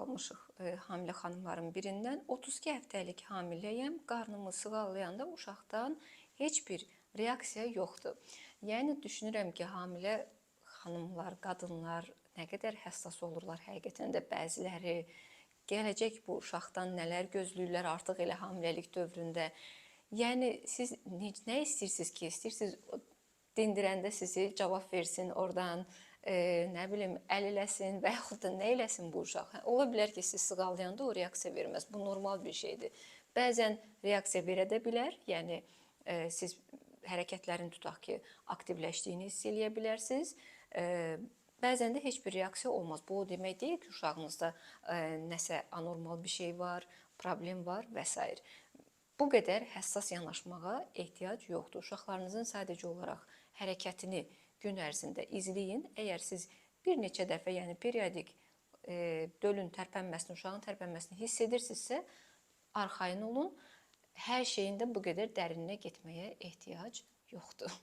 almışıq hamilə xanımların birindən. 32 həftəlik hamiləyəm, qarnımı sığallayanda uşaqdan heç bir reaksiya yoxdur. Yəni düşünürəm ki, hamilə xanımlar, qadınlar nə qədər həssas olurlar həqiqətən də bəziləri. Gələcək bu uşaqdan nələr gözləyirlər artıq elə hamiləlik dövründə. Yəni siz nə istəyirsiniz ki, istəyirsiniz dindirəndə sizi cavab versin oradan, nə bilim, əl eləsin və yaxud da nə eləsin bu uşaq. Ola bilər ki, siz sığallayanda o reaksiya verməz. Bu normal bir şeydir. Bəzən reaksiya verə də bilər. Yəni siz hərəkətlərini tutaq ki, aktivləşdiyini hiss eləyə bilərsiniz. Bəzən də heç bir reaksiya olmaz. Bu o demək deyil ki, uşağınızda nəsə anormal bir şey var, problem var və s. Bu qədər həssas yanaşmağa ehtiyac yoxdur. Uşaqlarınızın sadəcə olaraq hərəkətini gün ərzində izləyin. Əgər siz bir neçə dəfə, yəni periodik dölün tərpənməsini, uşağın tərpənməsini hiss edirsinizsə, arxayın olun. Hər şeyin də bu qədər dərinə getməyə ehtiyac yoxdur.